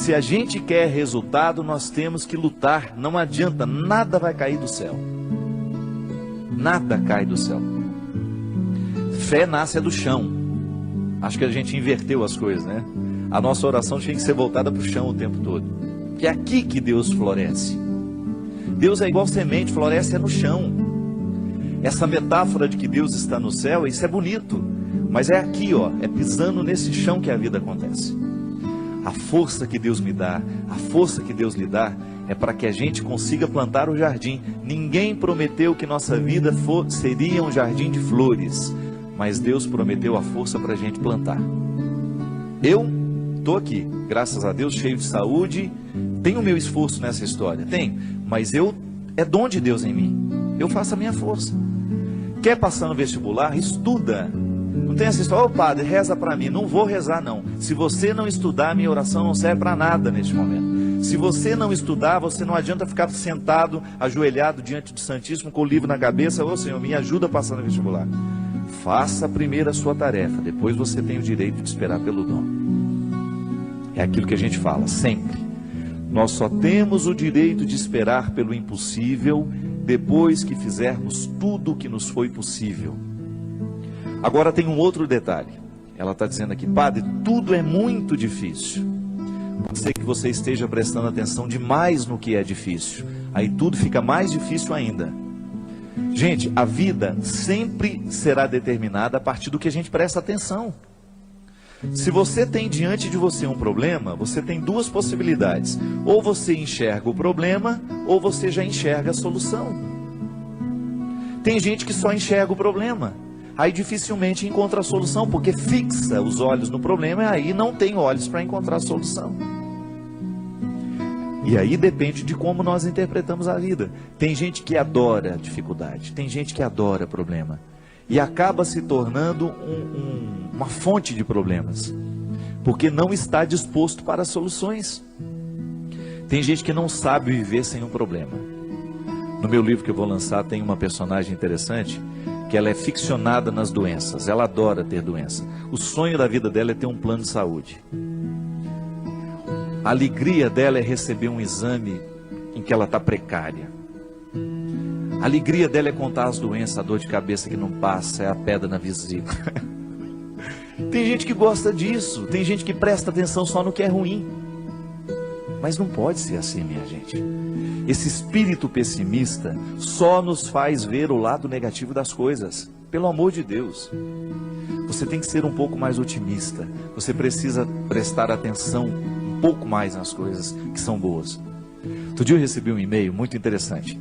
Se a gente quer resultado, nós temos que lutar. Não adianta, nada vai cair do céu. Nada cai do céu. Fé nasce do chão. Acho que a gente inverteu as coisas, né? A nossa oração tinha que ser voltada para o chão o tempo todo. Que é aqui que Deus floresce. Deus é igual semente, floresce no chão. Essa metáfora de que Deus está no céu, isso é bonito. Mas é aqui, ó, é pisando nesse chão que a vida acontece. A força que Deus me dá, a força que Deus lhe dá, é para que a gente consiga plantar o jardim. Ninguém prometeu que nossa vida seria um jardim de flores, mas Deus prometeu a força para a gente plantar. Eu estou aqui, graças a Deus, cheio de saúde, tenho o meu esforço nessa história, tem, mas é dom de Deus em mim, eu faço a minha força. Quer passar no vestibular? Estuda. Não tem essa história, ô padre, reza para mim. Não vou rezar não. Se você não estudar, minha oração não serve para nada neste momento. Se você não estudar, você não adianta ficar sentado, ajoelhado diante do Santíssimo com o livro na cabeça. Ô Senhor, me ajuda a passar no vestibular. Faça primeiro a sua tarefa, depois você tem o direito de esperar pelo dom. É aquilo que a gente fala, sempre. Nós só temos o direito de esperar pelo impossível depois que fizermos tudo o que nos foi possível. Agora tem um outro detalhe. Ela está dizendo aqui, padre, tudo é muito difícil. Pode ser que você esteja prestando atenção demais no que é difícil. Aí tudo fica mais difícil ainda. Gente, a vida sempre será determinada a partir do que a gente presta atenção. Se você tem diante de você um problema, você tem duas possibilidades. Ou você enxerga o problema, ou você já enxerga a solução. Tem gente que só enxerga o problema. Aí dificilmente encontra a solução, porque fixa os olhos no problema e aí não tem olhos para encontrar a solução. E aí depende de como nós interpretamos a vida. Tem gente que adora a dificuldade, tem gente que adora problema. E acaba se tornando uma fonte de problemas, porque não está disposto para soluções. Tem gente que não sabe viver sem um problema. No meu livro que eu vou lançar tem uma personagem interessante, que ela é ficcionada nas doenças, ela adora ter doença. O sonho da vida dela é ter um plano de saúde. A alegria dela é receber um exame em que ela está precária. A alegria dela é contar as doenças, a dor de cabeça que não passa, é a pedra na vesícula. Tem gente que gosta disso, tem gente que presta atenção só no que é ruim. Mas não pode ser assim, minha gente. Esse espírito pessimista só nos faz ver o lado negativo das coisas. Pelo amor de Deus. Você tem que ser um pouco mais otimista. Você precisa prestar atenção um pouco mais nas coisas que são boas. Outro dia eu recebi um e-mail muito interessante.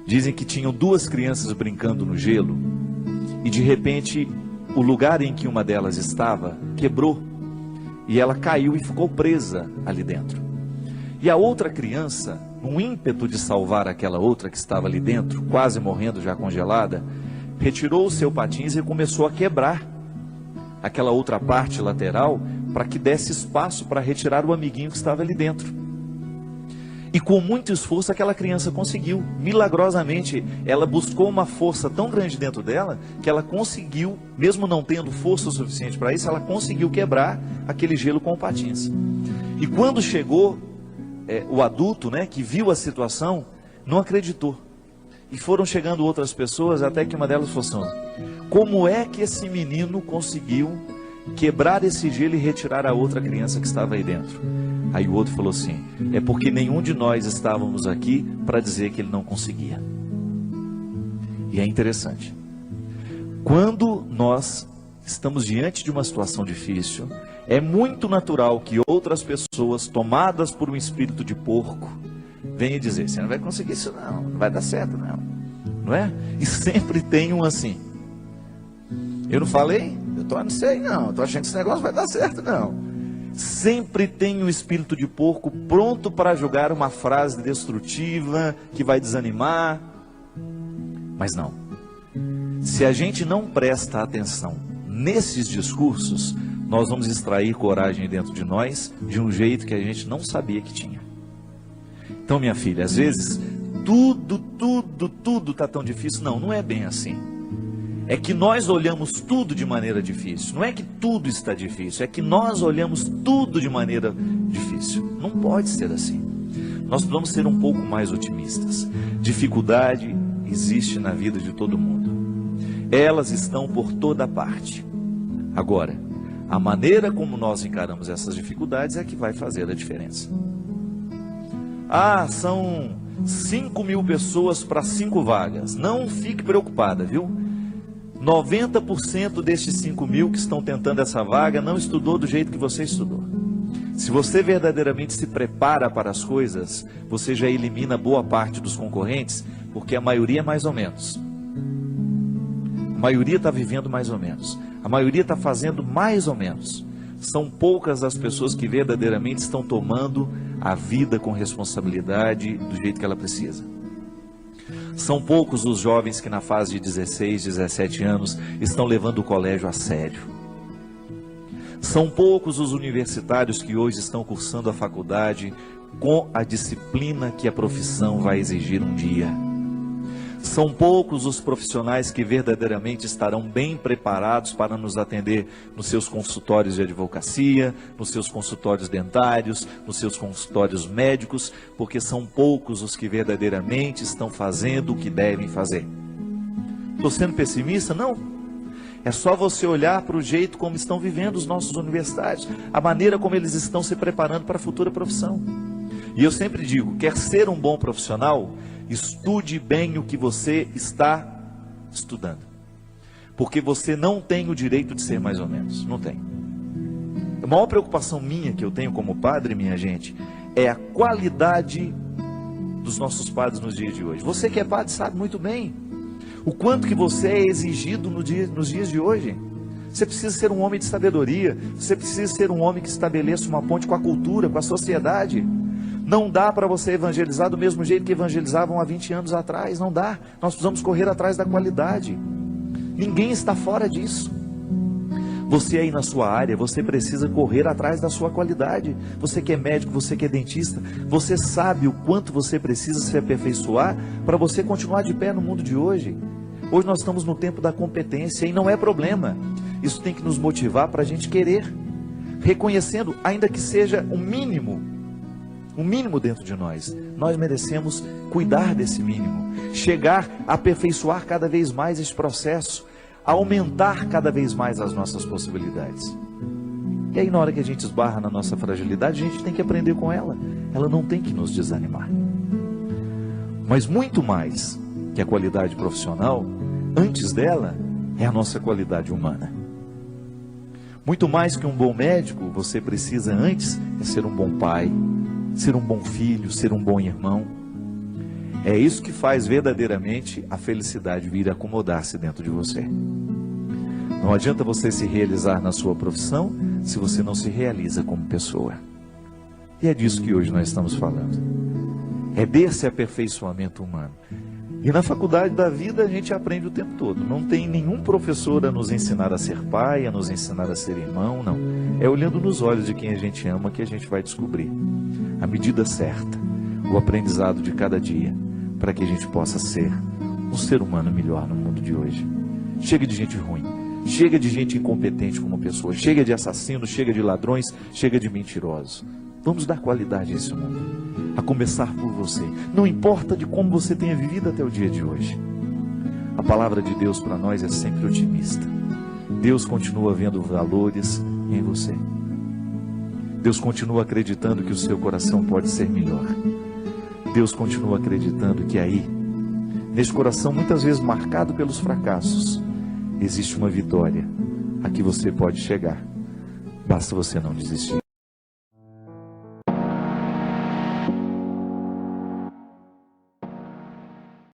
Dizem que tinham duas crianças brincando no gelo e de repente o lugar em que uma delas estava quebrou e ela caiu e ficou presa ali dentro. E a outra criança, num ímpeto de salvar aquela outra que estava ali dentro, quase morrendo já congelada, retirou o seu patins e começou a quebrar aquela outra parte lateral para que desse espaço para retirar o amiguinho que estava ali dentro. E com muito esforço aquela criança conseguiu. Milagrosamente, ela buscou uma força tão grande dentro dela que ela conseguiu, mesmo não tendo força suficiente para isso, ela conseguiu quebrar aquele gelo com o patins. E quando chegou o adulto, né, que viu a situação, não acreditou. E foram chegando outras pessoas, até que uma delas falou assim: como é que esse menino conseguiu quebrar esse gelo e retirar a outra criança que estava aí dentro? Aí o outro falou assim: é porque nenhum de nós estávamos aqui para dizer que ele não conseguia. E é interessante. Quando nós estamos diante de uma situação difícil, é muito natural que outras pessoas, tomadas por um espírito de porco, venham dizer: você não vai conseguir isso não, não vai dar certo não, não é? E sempre tem um assim: eu não falei? Eu não sei não, estou achando que esse negócio vai dar certo não. Sempre tem um espírito de porco pronto para jogar uma frase destrutiva, que vai desanimar. Mas não. Se a gente não presta atenção nesses discursos, nós vamos extrair coragem dentro de nós de um jeito que a gente não sabia que tinha. Então, minha filha, às vezes tudo está tão difícil. Não, não é bem assim. É que nós olhamos tudo de maneira difícil. Não é que tudo está difícil, é que nós olhamos tudo de maneira difícil. Não pode ser assim. Nós precisamos ser um pouco mais otimistas. Dificuldade existe na vida de todo mundo. Elas estão por toda parte. Agora, a maneira como nós encaramos essas dificuldades é que vai fazer a diferença. São 5.000 pessoas para 5 vagas. Não fique preocupada, viu? 90% destes 5.000 que estão tentando essa vaga não estudou do jeito que você estudou. Se você verdadeiramente se prepara para as coisas, você já elimina boa parte dos concorrentes, porque a maioria é mais ou menos. A maioria está vivendo mais ou menos. A maioria está fazendo mais ou menos. São poucas as pessoas que verdadeiramente estão tomando a vida com responsabilidade do jeito que ela precisa. São poucos os jovens que na fase de 16, 17 anos estão levando o colégio a sério. São poucos os universitários que hoje estão cursando a faculdade com a disciplina que a profissão vai exigir um dia. São poucos os profissionais que verdadeiramente estarão bem preparados para nos atender nos seus consultórios de advocacia, nos seus consultórios dentários, nos seus consultórios médicos, porque são poucos os que verdadeiramente estão fazendo o que devem fazer. Estou sendo pessimista? Não. É só você olhar para o jeito como estão vivendo os nossos universitários, a maneira como eles estão se preparando para a futura profissão. E eu sempre digo, quer ser um bom profissional, estude bem o que você está estudando. Porque você não tem o direito de ser mais ou menos, não tem. A maior preocupação minha que eu tenho como padre, minha gente, é a qualidade dos nossos padres nos dias de hoje. Você que é padre sabe muito bem o quanto que você é exigido nos dias de hoje. Você precisa ser um homem de sabedoria, você precisa ser um homem que estabeleça uma ponte com a cultura, com a sociedade. Não dá para você evangelizar do mesmo jeito que evangelizavam há 20 anos atrás, não dá. Nós precisamos correr atrás da qualidade. Ninguém está fora disso. Você aí na sua área, você precisa correr atrás da sua qualidade. Você que é médico, você que é dentista, você sabe o quanto você precisa se aperfeiçoar para você continuar de pé no mundo de hoje. Hoje nós estamos no tempo da competência e não é problema. Isso tem que nos motivar para a gente querer, reconhecendo, ainda que seja o mínimo dentro de nós. Nós merecemos cuidar desse mínimo, chegar a aperfeiçoar cada vez mais esse processo, aumentar cada vez mais as nossas possibilidades. E aí na hora que a gente esbarra na nossa fragilidade, a gente tem que aprender com ela. Ela não tem que nos desanimar. Mas muito mais que a qualidade profissional, antes dela é a nossa qualidade humana. Muito mais que um bom médico, você precisa antes é ser um bom pai, ser um bom filho, ser um bom irmão. É isso que faz verdadeiramente a felicidade vir acomodar-se dentro de você. Não adianta você se realizar na sua profissão se você não se realiza como pessoa. E é disso que hoje nós estamos falando. É desse aperfeiçoamento humano. E na faculdade da vida a gente aprende o tempo todo. Não tem nenhum professor a nos ensinar a ser pai, a nos ensinar a ser irmão, não. É olhando nos olhos de quem a gente ama que a gente vai descobrir a medida certa, o aprendizado de cada dia, para que a gente possa ser um ser humano melhor no mundo de hoje. Chega de gente ruim, chega de gente incompetente como pessoa, chega de assassinos, chega de ladrões, chega de mentirosos. Vamos dar qualidade a esse mundo, a começar por você. Não importa de como você tenha vivido até o dia de hoje. A palavra de Deus para nós é sempre otimista. Deus continua vendo valores em você. Deus continua acreditando que o seu coração pode ser melhor. Deus continua acreditando que aí, nesse coração muitas vezes marcado pelos fracassos, existe uma vitória a que você pode chegar. Basta você não desistir.